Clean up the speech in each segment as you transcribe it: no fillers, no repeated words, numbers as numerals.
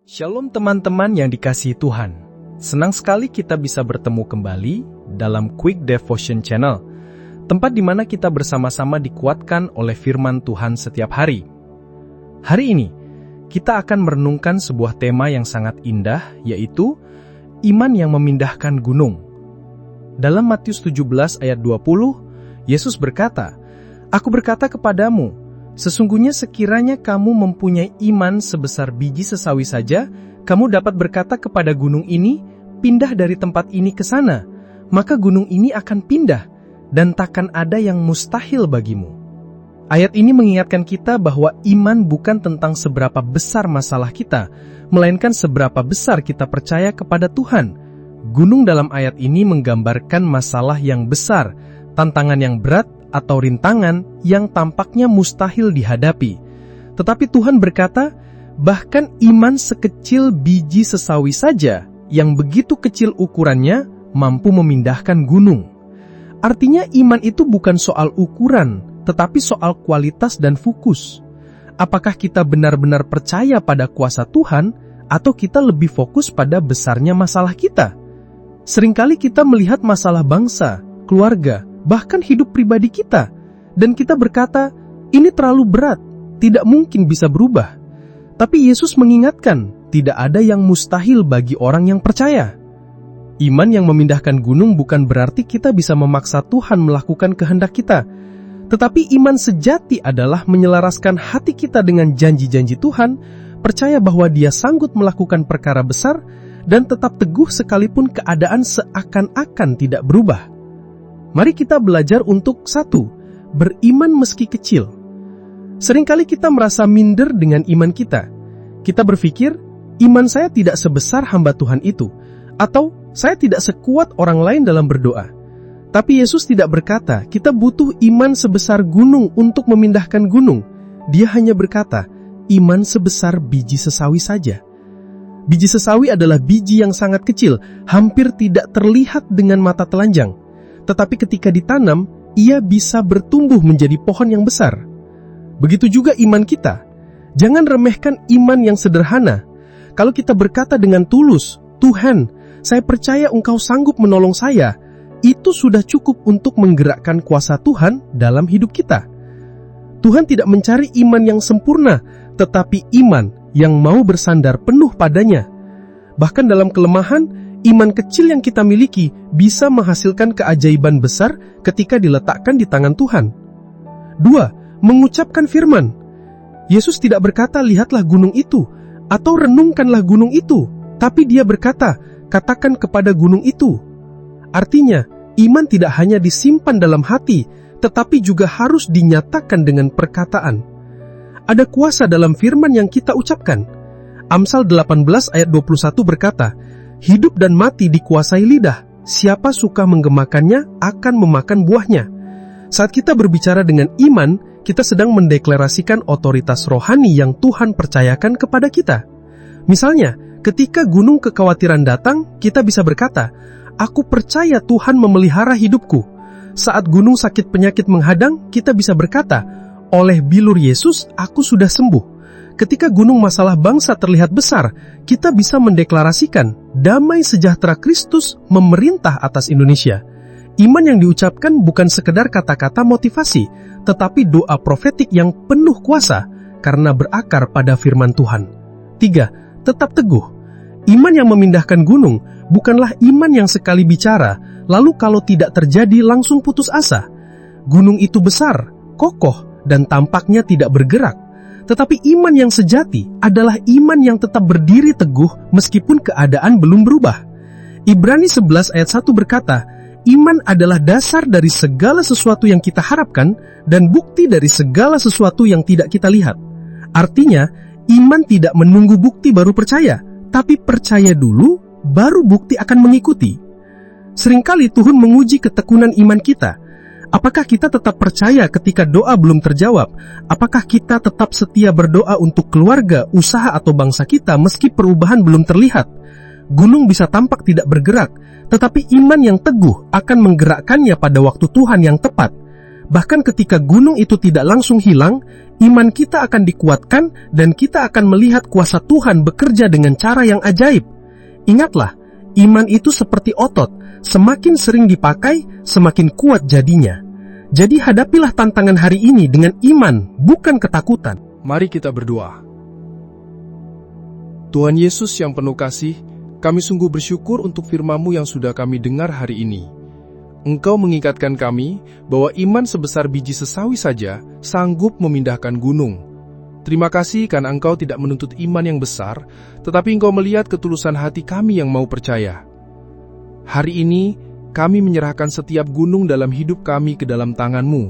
Shalom teman-teman yang dikasihi Tuhan. Senang sekali kita bisa bertemu kembali dalam Quick Devotion Channel, tempat di mana kita bersama-sama dikuatkan oleh firman Tuhan setiap hari. Hari ini, kita akan merenungkan sebuah tema yang sangat indah, yaitu iman yang memindahkan gunung. Dalam Matius 17 ayat 20, Yesus berkata, "Aku berkata kepadamu, sesungguhnya sekiranya kamu mempunyai iman sebesar biji sesawi saja, kamu dapat berkata kepada gunung ini, pindah dari tempat ini ke sana, maka gunung ini akan pindah, dan takkan ada yang mustahil bagimu." Ayat ini mengingatkan kita bahwa iman bukan tentang seberapa besar masalah kita, melainkan seberapa besar kita percaya kepada Tuhan. Gunung dalam ayat ini menggambarkan masalah yang besar, tantangan yang berat, atau rintangan yang tampaknya mustahil dihadapi. Tetapi Tuhan berkata, bahkan iman sekecil biji sesawi saja, yang begitu kecil ukurannya, mampu memindahkan gunung. Artinya iman itu bukan soal ukuran, tetapi soal kualitas dan fokus. Apakah kita benar-benar percaya pada kuasa Tuhan, atau kita lebih fokus pada besarnya masalah kita? Seringkali kita melihat masalah bangsa, keluarga, bahkan hidup pribadi kita, dan kita berkata, ini terlalu berat, tidak mungkin bisa berubah. Tapi Yesus mengingatkan, tidak ada yang mustahil bagi orang yang percaya. Iman yang memindahkan gunung bukan berarti kita bisa memaksa Tuhan melakukan kehendak kita, tetapi iman sejati adalah menyelaraskan hati kita dengan janji-janji Tuhan, percaya bahwa Dia sanggup melakukan perkara besar, dan tetap teguh sekalipun keadaan seakan-akan tidak berubah. Mari kita belajar untuk 1. Beriman meski kecil. Seringkali kita merasa minder dengan iman kita. Kita berpikir, iman saya tidak sebesar hamba Tuhan itu, atau saya tidak sekuat orang lain dalam berdoa. Tapi Yesus tidak berkata, kita butuh iman sebesar gunung untuk memindahkan gunung. Dia hanya berkata, iman sebesar biji sesawi saja. Biji sesawi adalah biji yang sangat kecil, hampir tidak terlihat dengan mata telanjang. Tetapi ketika ditanam, ia bisa bertumbuh menjadi pohon yang besar. Begitu juga iman kita. Jangan remehkan iman yang sederhana. Kalau kita berkata dengan tulus, Tuhan, saya percaya Engkau sanggup menolong saya, itu sudah cukup untuk menggerakkan kuasa Tuhan dalam hidup kita. Tuhan tidak mencari iman yang sempurna, tetapi iman yang mau bersandar penuh padanya. Bahkan dalam kelemahan, iman kecil yang kita miliki bisa menghasilkan keajaiban besar ketika diletakkan di tangan Tuhan. 2. Mengucapkan firman. Yesus tidak berkata, lihatlah gunung itu, atau renungkanlah gunung itu, tapi Dia berkata, katakan kepada gunung itu. Artinya, iman tidak hanya disimpan dalam hati, tetapi juga harus dinyatakan dengan perkataan. Ada kuasa dalam firman yang kita ucapkan. Amsal 18 ayat 21 berkata, hidup dan mati dikuasai lidah. Siapa suka menggemakannya akan memakan buahnya. Saat kita berbicara dengan iman, kita sedang mendeklarasikan otoritas rohani yang Tuhan percayakan kepada kita. Misalnya, ketika gunung kekhawatiran datang, kita bisa berkata, aku percaya Tuhan memelihara hidupku. Saat gunung sakit penyakit menghadang, kita bisa berkata, oleh bilur Yesus, aku sudah sembuh. Ketika gunung masalah bangsa terlihat besar, kita bisa mendeklarasikan damai sejahtera Kristus memerintah atas Indonesia. Iman yang diucapkan bukan sekedar kata-kata motivasi, tetapi doa profetik yang penuh kuasa karena berakar pada firman Tuhan. 3. Tetap teguh. Iman yang memindahkan gunung bukanlah iman yang sekali bicara, lalu kalau tidak terjadi langsung putus asa. Gunung itu besar, kokoh, dan tampaknya tidak bergerak. Tetapi iman yang sejati adalah iman yang tetap berdiri teguh meskipun keadaan belum berubah. Ibrani 11 ayat 1 berkata, iman adalah dasar dari segala sesuatu yang kita harapkan dan bukti dari segala sesuatu yang tidak kita lihat. Artinya, iman tidak menunggu bukti baru percaya, tapi percaya dulu, baru bukti akan mengikuti. Seringkali Tuhan menguji ketekunan iman kita. Apakah kita tetap percaya ketika doa belum terjawab? Apakah kita tetap setia berdoa untuk keluarga, usaha, atau bangsa kita meski perubahan belum terlihat? Gunung bisa tampak tidak bergerak, tetapi iman yang teguh akan menggerakkannya pada waktu Tuhan yang tepat. Bahkan ketika gunung itu tidak langsung hilang, iman kita akan dikuatkan dan kita akan melihat kuasa Tuhan bekerja dengan cara yang ajaib. Ingatlah, iman itu seperti otot, semakin sering dipakai, semakin kuat jadinya. Jadi hadapilah tantangan hari ini dengan iman, bukan ketakutan. Mari kita berdoa. Tuhan Yesus yang penuh kasih, kami sungguh bersyukur untuk firman-Mu yang sudah kami dengar hari ini. Engkau mengikatkan kami bahwa iman sebesar biji sesawi saja sanggup memindahkan gunung. Terima kasih karena Engkau tidak menuntut iman yang besar, tetapi Engkau melihat ketulusan hati kami yang mau percaya. Hari ini, kami menyerahkan setiap gunung dalam hidup kami ke dalam tangan-Mu.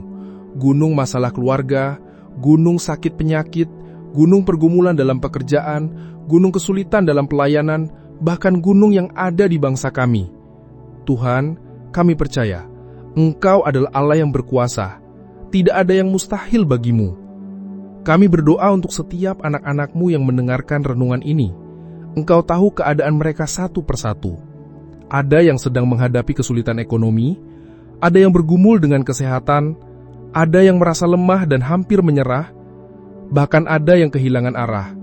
Gunung masalah keluarga, gunung sakit penyakit, gunung pergumulan dalam pekerjaan, gunung kesulitan dalam pelayanan, bahkan gunung yang ada di bangsa kami. Tuhan, kami percaya, Engkau adalah Allah yang berkuasa. Tidak ada yang mustahil bagimu. Kami berdoa untuk setiap anak-anak-Mu yang mendengarkan renungan ini. Engkau tahu keadaan mereka satu persatu. Ada yang sedang menghadapi kesulitan ekonomi, ada yang bergumul dengan kesehatan, ada yang merasa lemah dan hampir menyerah, bahkan ada yang kehilangan arah.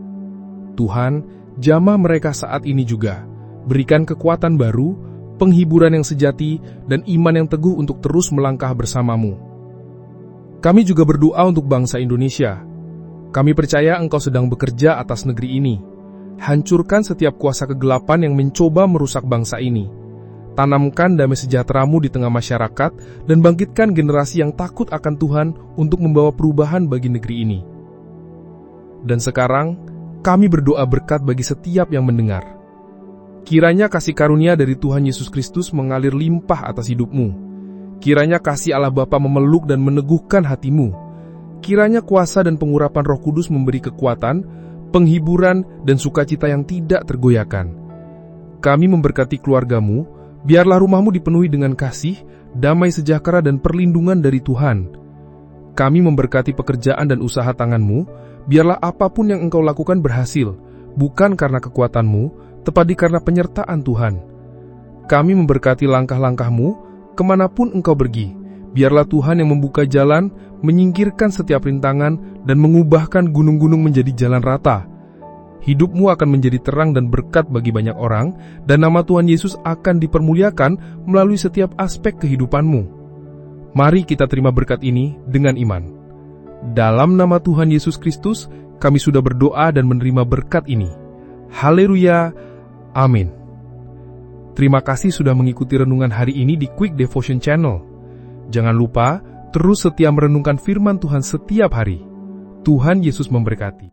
Tuhan, jamah mereka saat ini juga. Berikan kekuatan baru, penghiburan yang sejati, dan iman yang teguh untuk terus melangkah bersama-Mu. Kami juga berdoa untuk bangsa Indonesia. Kami percaya Engkau sedang bekerja atas negeri ini. Hancurkan setiap kuasa kegelapan yang mencoba merusak bangsa ini. Tanamkan damai sejahtera-Mu di tengah masyarakat, dan bangkitkan generasi yang takut akan Tuhan untuk membawa perubahan bagi negeri ini. Dan sekarang, kami berdoa berkat bagi setiap yang mendengar. Kiranya kasih karunia dari Tuhan Yesus Kristus mengalir limpah atas hidupmu. Kiranya kasih Allah Bapa memeluk dan meneguhkan hatimu. Kiranya kuasa dan pengurapan Roh Kudus memberi kekuatan, penghiburan, dan sukacita yang tidak tergoyahkan. Kami memberkati keluargamu, biarlah rumahmu dipenuhi dengan kasih, damai sejahtera dan perlindungan dari Tuhan. Kami memberkati pekerjaan dan usaha tanganmu, biarlah apapun yang engkau lakukan berhasil, bukan karena kekuatanmu, tetapi karena penyertaan Tuhan. Kami memberkati langkah-langkahmu, kemanapun engkau pergi. Biarlah Tuhan yang membuka jalan, menyingkirkan setiap rintangan, dan mengubahkan gunung-gunung menjadi jalan rata. Hidupmu akan menjadi terang dan berkat bagi banyak orang, dan nama Tuhan Yesus akan dipermuliakan melalui setiap aspek kehidupanmu. Mari kita terima berkat ini dengan iman. Dalam nama Tuhan Yesus Kristus, kami sudah berdoa dan menerima berkat ini. Haleluya! Amin. Terima kasih sudah mengikuti renungan hari ini di Quick Devotion Channel. Jangan lupa terus setia merenungkan firman Tuhan setiap hari. Tuhan Yesus memberkati.